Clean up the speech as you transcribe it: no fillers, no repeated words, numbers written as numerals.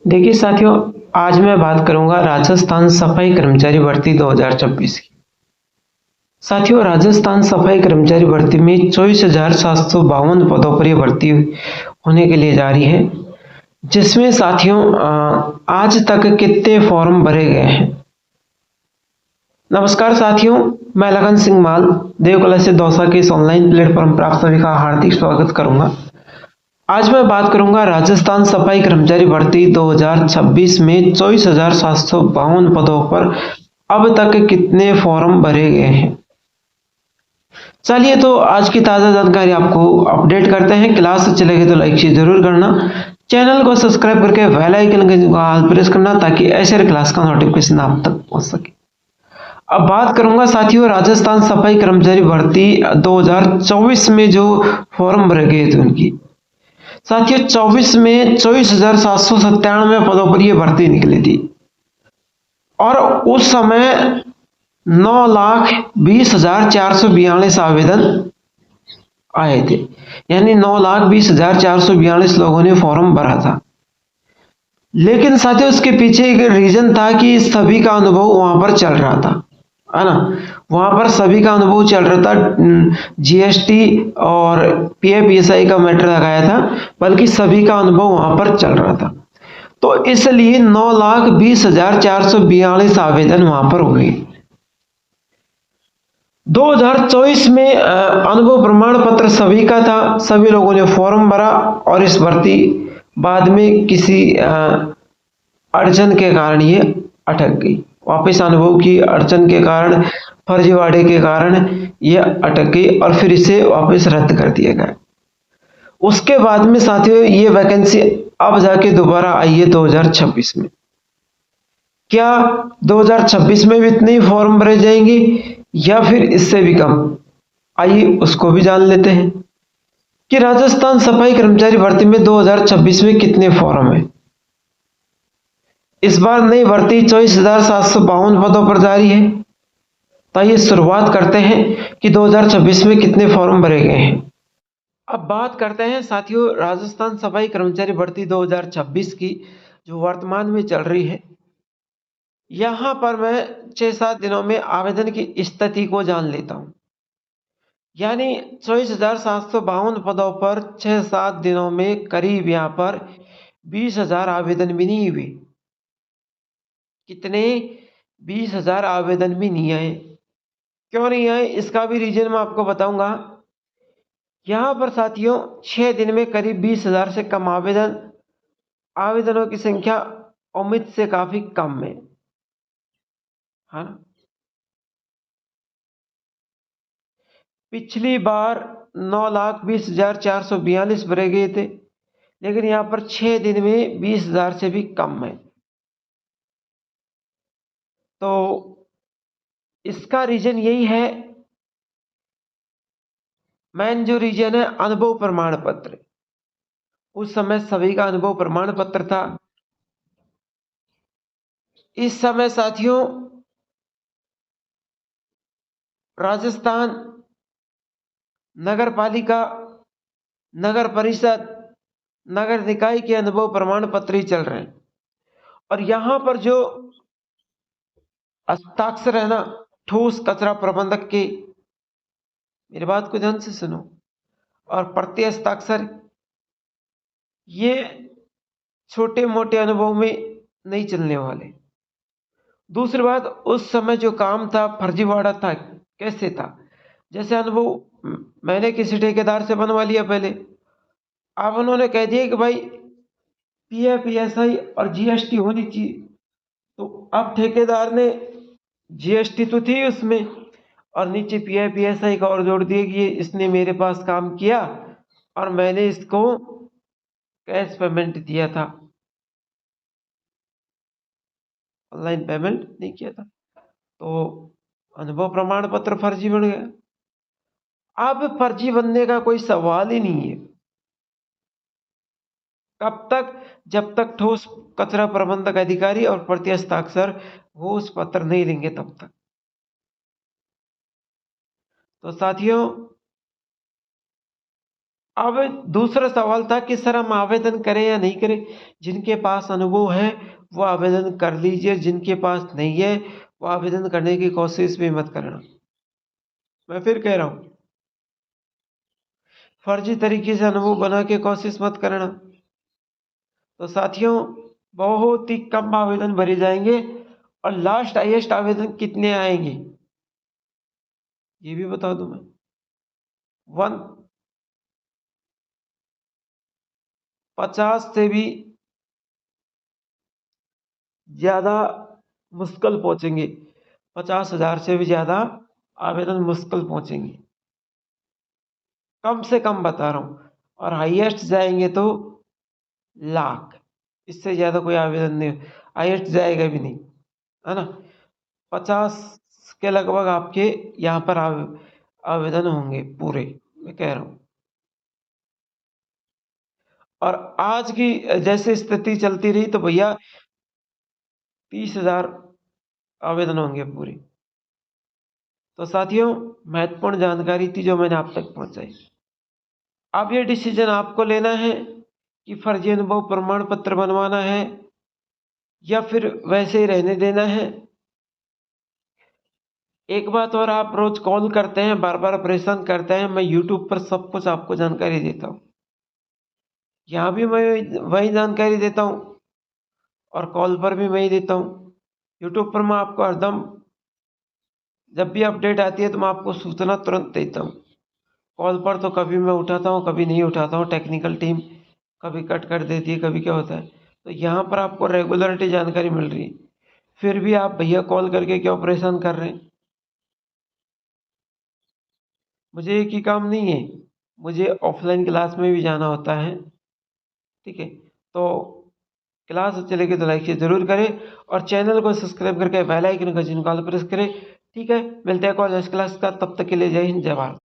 देखिए साथियों, आज मैं बात करूंगा राजस्थान सफाई कर्मचारी भर्ती 2026 की। साथियों, राजस्थान सफाई कर्मचारी भर्ती में 24,752 पदों पर यह भर्ती होने के लिए जा रही है, जिसमें साथियों आज तक कितने फॉर्म भरे गए हैं। नमस्कार साथियों, मैं लगन सिंह माल देवकला से दौसा के इस ऑनलाइन प्लेटफॉर्म पर आप सभी का हार्दिक स्वागत करूंगा। आज मैं बात करूंगा राजस्थान सफाई कर्मचारी भर्ती 2026 में 24,752 पदों पर अब तक कितने फॉर्म भरे गए हैं। चलिए तो आज की ताज़ा जानकारी आपको अपडेट करते हैं। क्लास अच्छी लगे तो लाइक जरूर करना, चैनल को सब्सक्राइब करके बेल आइकन का ऑल प्रेस करना ताकि ऐसे क्लास का नोटिफिकेशन आप तक पहुंच सके। अब बात करूंगा साथियों राजस्थान सफाई कर्मचारी भर्ती 2024 में जो फॉर्म भरे गए थे उनकी। साथियों 24 में 24,797 पदों पर यह भर्ती निकली थी और उस समय 9,20,442 आवेदन आए थे, यानी 9,20,442 लोगों ने फॉर्म भरा था। लेकिन साथियों उसके पीछे एक रीजन था कि सभी का अनुभव वहां पर चल रहा था, है ना। वहां पर सभी का अनुभव चल रहा था, जीएसटी और पीएफईएसआई का मैटर लगाया था, बल्कि सभी का अनुभव वहां पर चल रहा था। तो इसलिए 9,20,442 आवेदन वहां पर हुए। 2024 में अनुभव प्रमाण पत्र सभी का था, सभी लोगों ने फॉर्म भरा और इस भर्ती बाद में किसी अड़चन के कारण ये अटक गई। वापस अनुभव की अड़चन के कारण, फर्जीवाड़े के कारण ये अटक गई और फिर इसे वापस रद्द कर दिया गया। उसके बाद में साथियों ये वैकेंसी अब जाके दोबारा आई है 2026 में। क्या 2026 में भी इतने ही फॉर्म भरे जाएंगे या फिर इससे भी कम? आइए उसको भी जान लेते हैं कि राजस्थान सफाई कर्मचारी भर्ती में 2026 में कितने फॉर्म है। इस बार नई भर्ती 24,752 पदों पर जारी है। तो आइए शुरुआत करते हैं कि 2026 में कितने फॉर्म भरे गए हैं। अब बात करते हैं साथियों राजस्थान सफाई कर्मचारी भर्ती 2026 की, जो वर्तमान में चल रही है। यहां पर मैं 6-7 दिनों में आवेदन की स्थिति को जान लेता हूं। यानी 24,752 पदों पर 6-7 दिनों में करीब यहां पर 20,000 आवेदन भी नहीं हुए। कितने? 20,000 आवेदन भी नहीं आए। क्यों नहीं आए इसका भी रीजन मैं आपको बताऊंगा। यहां पर साथियों 6 दिन में करीब 20,000 से कम आवेदनों की संख्या उम्मीद से काफी कम है, हाँ। पिछली बार 9,20,442 भरे गए थे, लेकिन यहां पर 6 दिन में 20,000 से भी कम है। तो इसका रीजन यही है, मेन जो रीजन है अनुभव प्रमाण पत्र। उस समय सभी का अनुभव प्रमाण पत्र था। इस समय साथियों राजस्थान नगर पालिका, नगर परिषद, नगर निकाय के अनुभव प्रमाण पत्र ही चल रहे हैं। और यहां पर जो हस्ताक्षर है ना ठोस कचरा प्रबंधक के, मेरी बात को ध्यान से सुनो, और प्रति हस्ताक्षर, ये छोटे मोटे अनुभव में नहीं चलने वाले। दूसरी बात, उस समय जो काम था फर्जीवाड़ा था। कैसे था? जैसे अनुभव मैंने किसी ठेकेदार से बनवा लिया पहले, अब उन्होंने कह दिया कि भाई पीएफईएसआई और जीएसटी होनी चाहिए। तो अब ठेकेदार ने, जीएसटी तो थी उसमें और नीचे पीएफईएसआई का और जोड़ दिया कि ये इसने मेरे पास काम किया और मैंने इसको कैश पेमेंट दिया था, ऑनलाइन पेमेंट नहीं किया था। तो अनुभव प्रमाण पत्र फर्जी बन गया। अब फर्जी बनने का कोई सवाल ही नहीं है। कब तक? जब तक ठोस कचरा प्रबंधक अधिकारी और प्रति हस्ताक्षर वो उस पत्र नहीं लेंगे तब तक। तो साथियों अब दूसरा सवाल था कि सर हम आवेदन करें या नहीं करें। जिनके पास अनुभव है वो आवेदन कर लीजिए, जिनके पास नहीं है वो आवेदन करने की कोशिश भी मत करना। मैं फिर कह रहा हूँ, फर्जी तरीके से अनुभव बना के कोशिश मत करना। तो साथियों, बहुत ही कम आवेदन भरे जाएंगे और लास्ट हाईएस्ट आवेदन कितने आएंगे ये भी बता दूं मैं। वन 50 से भी ज्यादा मुश्किल पहुंचेंगे, 50,000 से भी ज्यादा आवेदन मुश्किल पहुंचेंगे, कम से कम बता रहा हूं। और हाईएस्ट जाएंगे तो लाख, इससे ज्यादा कोई आवेदन नहीं, हाईएस्ट जाएगा भी नहीं, है ना। 50 के लगभग आपके यहाँ पर आवेदन होंगे पूरे, मैं कह रहा हूं। और आज की जैसे स्थिति चलती रही तो भैया 30,000 आवेदन होंगे पूरे। तो साथियों, महत्वपूर्ण जानकारी थी जो मैंने आप तक पहुंचाई। अब ये डिसीजन आपको लेना है कि फर्जी अनुभव प्रमाण पत्र बनवाना है या फिर वैसे ही रहने देना है। एक बात और, आप रोज कॉल करते हैं, बार बार परेशान करते हैं, मैं यूट्यूब पर सब कुछ आपको जानकारी देता हूँ, यहाँ भी मैं वही जानकारी देता हूँ और कॉल पर भी मैं ही देता हूँ। यूट्यूब पर मैं आपको हरदम जब भी अपडेट आती है तो मैं आपको सूचना तुरंत देता हूँ। कॉल पर तो कभी मैं उठाता हूँ कभी नहीं उठाता हूँ, टेक्निकल टीम कभी कट कर देती है, कभी क्या होता है। तो यहाँ पर आपको रेगुलरिटी जानकारी मिल रही है, फिर भी आप भैया कॉल करके क्यों परेशान कर रहे हैं। मुझे एक ही काम नहीं है, मुझे ऑफलाइन क्लास में भी जाना होता है, ठीक है। तो क्लास अच्छी लगे तो लाइक जरूर करें और चैनल को सब्सक्राइब करके बेल आइकन का चिन्ह प्रेस करें, ठीक है। मिलते हैं कॉल नेक्स्ट क्लास का, तब तक के लिए जय हिंद जय भारत।